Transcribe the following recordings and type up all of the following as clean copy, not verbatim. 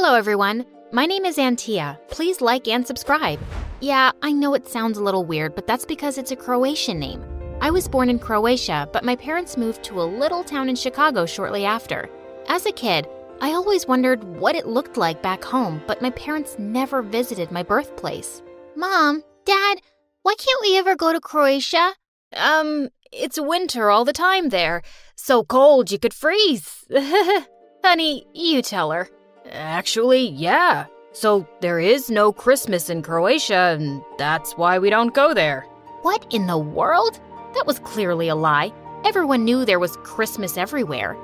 Hello everyone, my name is Antia. Please like and subscribe. Yeah, I know it sounds a little weird, but that's because it's a Croatian name. I was born in Croatia, but my parents moved to a little town in Chicago shortly after. As a kid, I always wondered what it looked like back home, but my parents never visited my birthplace. Mom, Dad, why can't we ever go to Croatia? It's winter all the time there. So cold you could freeze. Honey, you tell her. Actually, yeah. So there is no Christmas in Croatia, and that's why we don't go there. What in the world? That was clearly a lie. Everyone knew there was Christmas everywhere.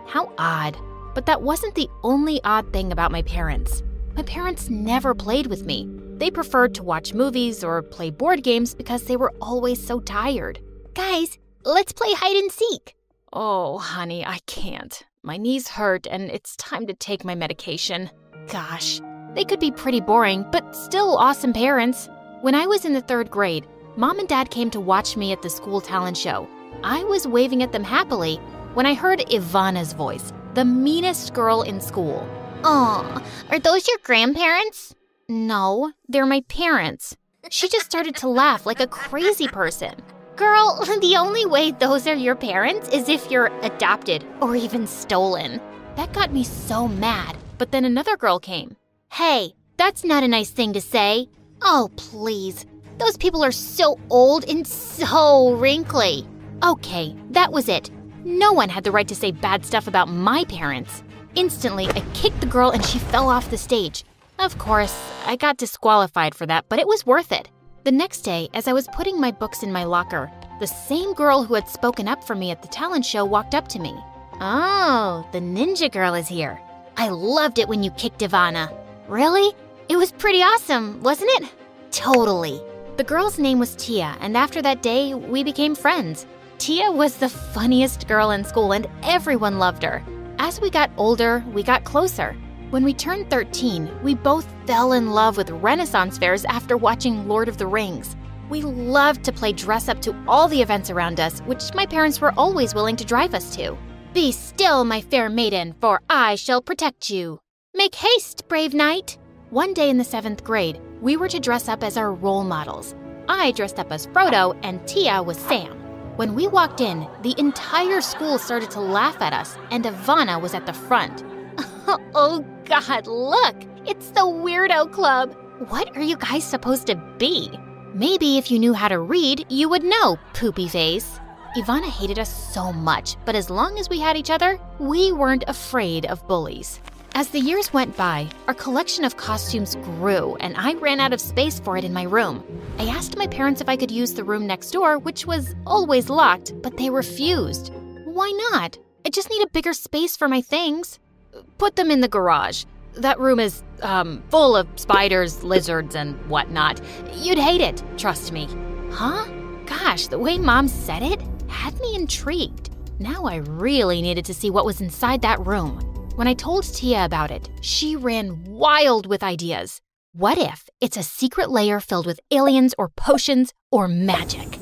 How odd. But that wasn't the only odd thing about my parents. My parents never played with me. They preferred to watch movies or play board games because they were always so tired. Guys, let's play hide and seek. Oh, honey, I can't. My knees hurt and it's time to take my medication. Gosh, they could be pretty boring, but still awesome parents. When I was in the 3rd grade, Mom and Dad came to watch me at the school talent show. I was waving at them happily when I heard Ivana's voice, the meanest girl in school. Aw, are those your grandparents? No, they're my parents. She just started to laugh like a crazy person. Girl, the only way those are your parents is if you're adopted or even stolen. That got me so mad, but then another girl came. Hey, that's not a nice thing to say. Oh, please. Those people are so old and so wrinkly. Okay, that was it. No one had the right to say bad stuff about my parents. Instantly, I kicked the girl and she fell off the stage. Of course, I got disqualified for that, but it was worth it. The next day, as I was putting my books in my locker, the same girl who had spoken up for me at the talent show walked up to me. Oh, the ninja girl is here. I loved it when you kicked Ivana. Really? It was pretty awesome, wasn't it? Totally. The girl's name was Tia, and after that day, we became friends. Tia was the funniest girl in school, and everyone loved her. As we got older, we got closer. When we turned 13, we both fell in love with Renaissance fairs after watching Lord of the Rings. We loved to play dress-up to all the events around us, which my parents were always willing to drive us to. Be still, my fair maiden, for I shall protect you. Make haste, brave knight. One day in the 7th grade, we were to dress up as our role models. I dressed up as Frodo and Tia was Sam. When we walked in, the entire school started to laugh at us, and Ivana was at the front. Oh God, look! It's the Weirdo Club! What are you guys supposed to be? Maybe if you knew how to read, you would know, poopy face. Ivana hated us so much, but as long as we had each other, we weren't afraid of bullies. As the years went by, our collection of costumes grew, and I ran out of space for it in my room. I asked my parents if I could use the room next door, which was always locked, but they refused. Why not? I just need a bigger space for my things. Put them in the garage. That room is, full of spiders, lizards, and whatnot. You'd hate it, trust me. Huh? Gosh, the way Mom said it had me intrigued. Now I really needed to see what was inside that room. When I told Tia about it, she ran wild with ideas. What if it's a secret lair filled with aliens or potions or magic?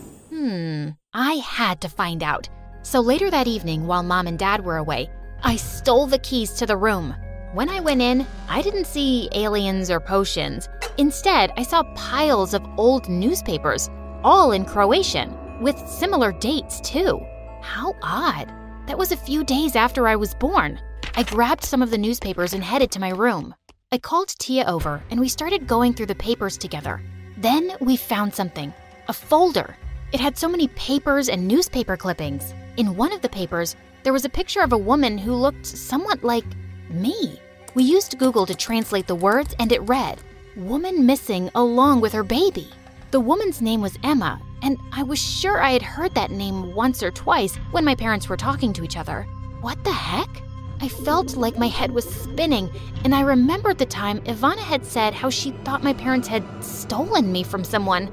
I had to find out. So later that evening, while Mom and Dad were away, I stole the keys to the room. When I went in, I didn't see aliens or potions. Instead, I saw piles of old newspapers, all in Croatian, with similar dates too. How odd. That was a few days after I was born. I grabbed some of the newspapers and headed to my room. I called Tia over and we started going through the papers together. Then we found something, a folder. It had so many papers and newspaper clippings. In one of the papers, there was a picture of a woman who looked somewhat like me. We used Google to translate the words and it read, "Woman missing along with her baby." The woman's name was Emma, and I was sure I had heard that name once or twice when my parents were talking to each other. What the heck? I felt like my head was spinning, and I remembered the time Ivana had said how she thought my parents had stolen me from someone.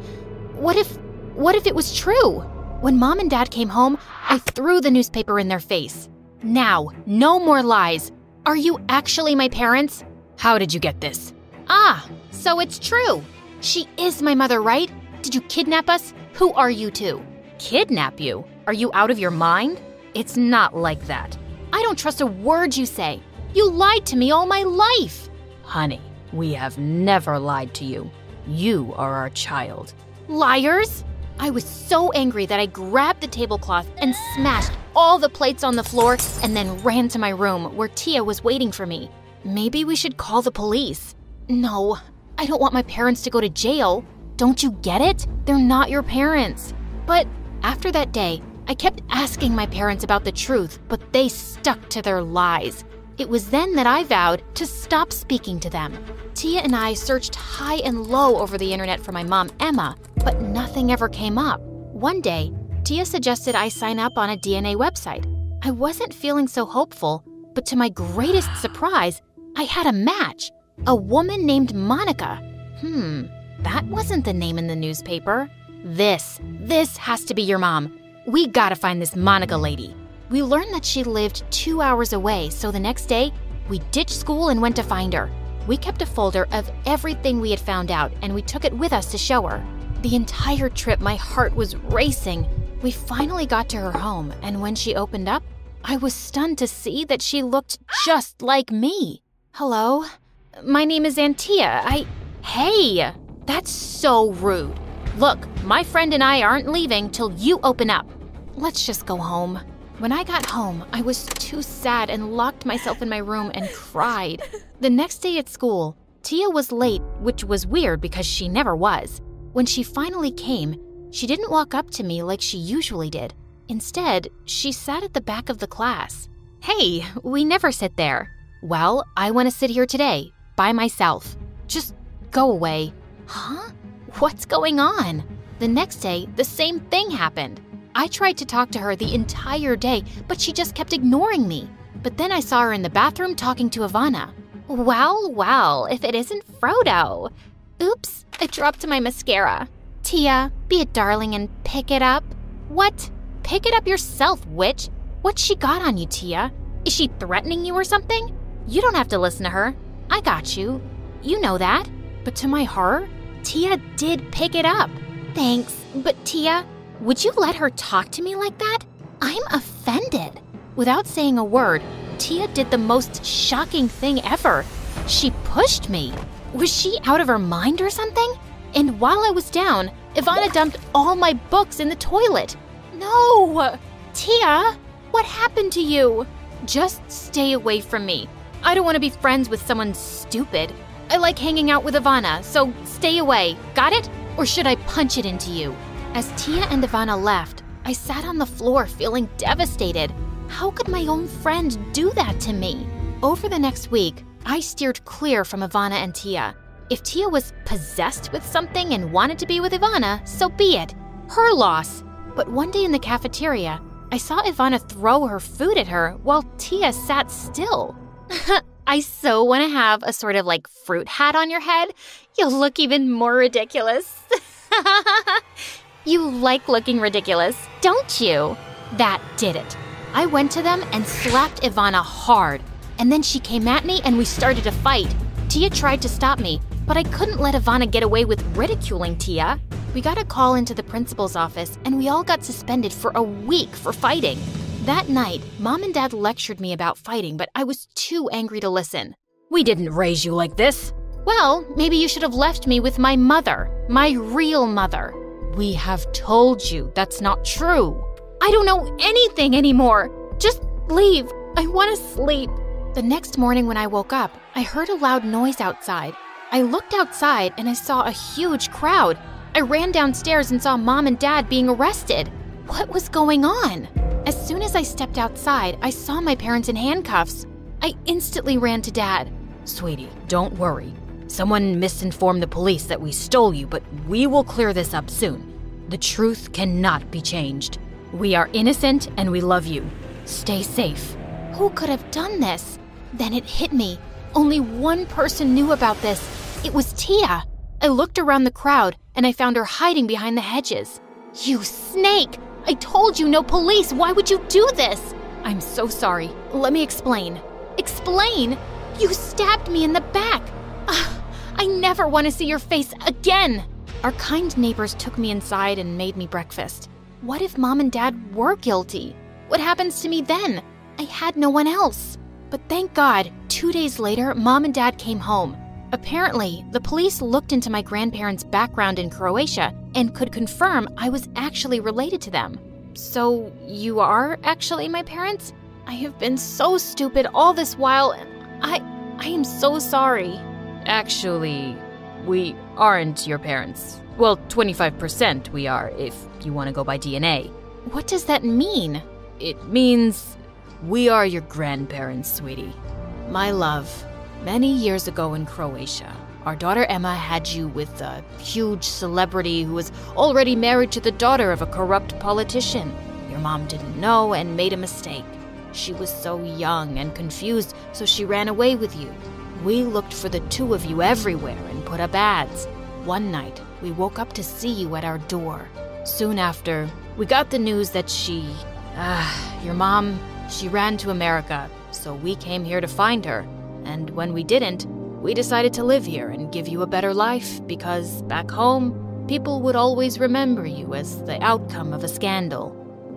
What if it was true? When Mom and Dad came home, I threw the newspaper in their face. Now, no more lies. Are you actually my parents? How did you get this? Ah, so it's true. She is my mother, right? Did you kidnap us? Who are you two? Kidnap you? Are you out of your mind? It's not like that. I don't trust a word you say. You lied to me all my life. Honey, we have never lied to you. You are our child. Liars! I was so angry that I grabbed the tablecloth and smashed all the plates on the floor and then ran to my room where Tia was waiting for me. Maybe we should call the police. No, I don't want my parents to go to jail. Don't you get it? They're not your parents. But after that day, I kept asking my parents about the truth, but they stuck to their lies. It was then that I vowed to stop speaking to them. Tia and I searched high and low over the internet for my mom, Emma, but nothing ever came up. One day, Tia suggested I sign up on a DNA website. I wasn't feeling so hopeful, but to my greatest surprise, I had a match. A woman named Monica. That wasn't the name in the newspaper. This has to be your mom. We gotta find this Monica lady. We learned that she lived 2 hours away, so the next day, we ditched school and went to find her. We kept a folder of everything we had found out, and we took it with us to show her. The entire trip, my heart was racing. We finally got to her home, and when she opened up, I was stunned to see that she looked just like me. Hello? My name is Tia. Hey! That's so rude. Look, my friend and I aren't leaving till you open up. Let's just go home. When I got home, I was too sad and locked myself in my room and cried. The next day at school, Tia was late, which was weird because she never was. When she finally came, she didn't walk up to me like she usually did. Instead, she sat at the back of the class. Hey, we never sit there. Well, I want to sit here today, by myself. Just go away. Huh? What's going on? The next day, the same thing happened. I tried to talk to her the entire day, but she just kept ignoring me. But then I saw her in the bathroom talking to Ivana. Well, if it isn't Frodo. Oops, I dropped my mascara. Tia, be a darling and pick it up. What? Pick it up yourself, witch. What's she got on you, Tia? Is she threatening you or something? You don't have to listen to her. I got you. You know that. But to my horror, Tia did pick it up. Thanks, but Tia, would you let her talk to me like that? I'm offended. Without saying a word, Tia did the most shocking thing ever. She pushed me. Was she out of her mind or something? And while I was down, Ivana dumped all my books in the toilet. No! Tia, what happened to you? Just stay away from me. I don't want to be friends with someone stupid. I like hanging out with Ivana, so stay away. Got it? Or should I punch it into you? As Tia and Ivana left, I sat on the floor feeling devastated. How could my own friend do that to me? Over the next week, I steered clear from Ivana and Tia. If Tia was possessed with something and wanted to be with Ivana, so be it. Her loss. But one day in the cafeteria, I saw Ivana throw her food at her while Tia sat still. I so want to have a sort of like fruit hat on your head. You'll look even more ridiculous. You like looking ridiculous, don't you? That did it. I went to them and slapped Ivana hard. And then she came at me and we started to fight. Tia tried to stop me, but I couldn't let Ivana get away with ridiculing Tia. We got a call into the principal's office and we all got suspended for a week for fighting. That night, Mom and Dad lectured me about fighting, but I was too angry to listen. We didn't raise you like this. Well, maybe you should have left me with my mother, my real mother. We have told you that's not true. I don't know anything anymore. Just leave. I want to sleep. The next morning when I woke up, I heard a loud noise outside. I looked outside and I saw a huge crowd. I ran downstairs and saw Mom and Dad being arrested. What was going on? As soon as I stepped outside, I saw my parents in handcuffs. I instantly ran to Dad. Sweetie, don't worry. Someone misinformed the police that we stole you, but we will clear this up soon. The truth cannot be changed. We are innocent and we love you. Stay safe. Who could have done this? Then it hit me. Only one person knew about this. It was Tia. I looked around the crowd and I found her hiding behind the hedges. You snake! I told you no police! Why would you do this? I'm so sorry. Let me explain. Explain? You stabbed me in the back. I never want to see your face again. Our kind neighbors took me inside and made me breakfast. What if Mom and Dad were guilty? What happens to me then? I had no one else. But thank God, 2 days later, Mom and Dad came home. Apparently, the police looked into my grandparents' background in Croatia and could confirm I was actually related to them. So, you are actually my parents? I have been so stupid all this while, and I am so sorry. Actually, we aren't your parents. Well, 25% we are, if you want to go by DNA. What does that mean? It means we are your grandparents, sweetie. My love, many years ago in Croatia, our daughter Emma had you with a huge celebrity who was already married to the daughter of a corrupt politician. Your mom didn't know and made a mistake. She was so young and confused, so she ran away with you. We looked for the two of you everywhere and put up ads. One night, we woke up to see you at our door. Soon after, we got the news that your mom, she ran to America, so we came here to find her. And when we didn't, we decided to live here and give you a better life because back home, people would always remember you as the outcome of a scandal.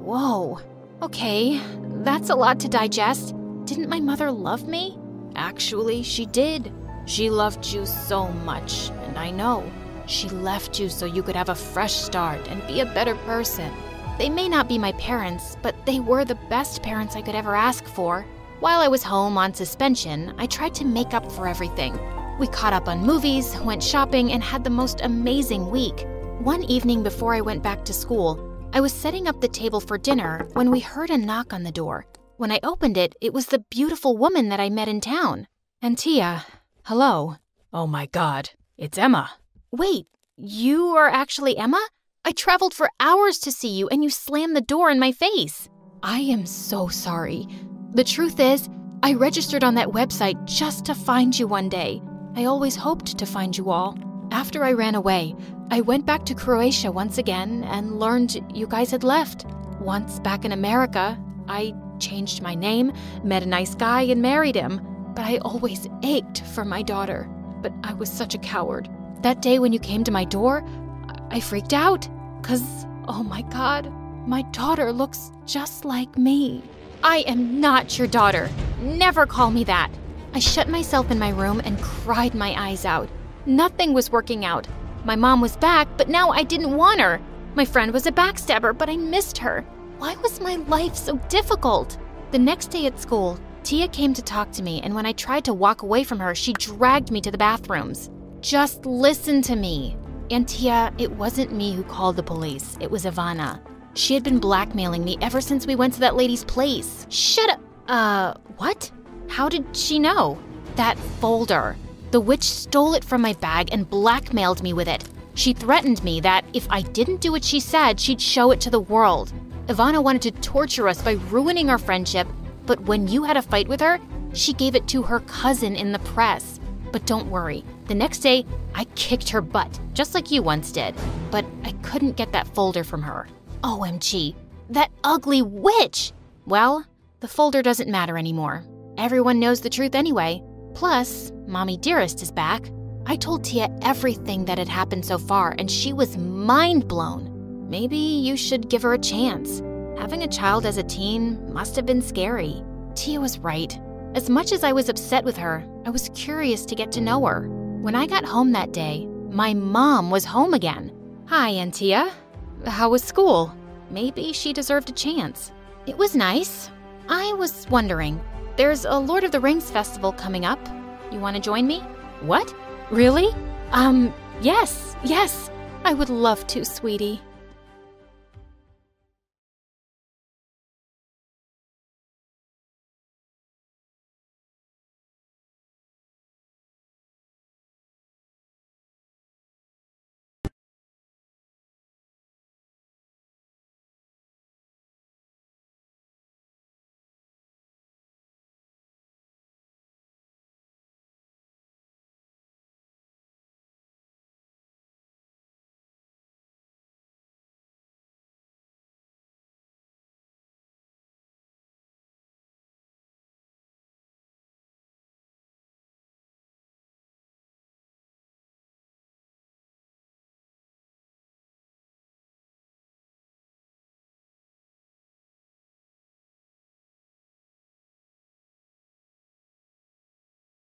Whoa. Okay, that's a lot to digest. Didn't my mother love me? Actually, she did. She loved you so much, and I know. She left you so you could have a fresh start and be a better person. They may not be my parents, but they were the best parents I could ever ask for. While I was home on suspension, I tried to make up for everything. We caught up on movies, went shopping, and had the most amazing week. One evening before I went back to school, I was setting up the table for dinner when we heard a knock on the door. When I opened it, it was the beautiful woman that I met in town. Tia, hello. Oh my God, it's Emma. Wait, you are actually Emma? I traveled for hours to see you and you slammed the door in my face. I am so sorry. The truth is, I registered on that website just to find you one day. I always hoped to find you all. After I ran away, I went back to Croatia once again and learned you guys had left. Once back in America, I changed my name, met a nice guy, and married him. But I always ached for my daughter. But I was such a coward. That day when you came to my door, I freaked out. 'Cause, oh my God, my daughter looks just like me. I am not your daughter. Never call me that. I shut myself in my room and cried my eyes out. Nothing was working out. My mom was back, but now I didn't want her. My friend was a backstabber, but I missed her. Why was my life so difficult? The next day at school, Tia came to talk to me, and when I tried to walk away from her, she dragged me to the bathrooms. Just listen to me. And Tia, it wasn't me who called the police. It was Ivana. She had been blackmailing me ever since we went to that lady's place. Shut up. What? How did she know? That folder. The witch stole it from my bag and blackmailed me with it. She threatened me that if I didn't do what she said, she'd show it to the world. Ivana wanted to torture us by ruining our friendship, but when you had a fight with her, she gave it to her cousin in the press. But don't worry, the next day, I kicked her butt, just like you once did. But I couldn't get that folder from her. OMG, that ugly witch! Well, the folder doesn't matter anymore. Everyone knows the truth anyway. Plus, Mommy Dearest is back. I told Tia everything that had happened so far, and she was mind blown. Maybe you should give her a chance. Having a child as a teen must have been scary. Tia was right. As much as I was upset with her, I was curious to get to know her. When I got home that day, my mom was home again. Hi, Tia. How was school? Maybe she deserved a chance. It was nice. I was wondering, there's a Lord of the Rings festival coming up. You want to join me? What? Really? Yes. I would love to, sweetie.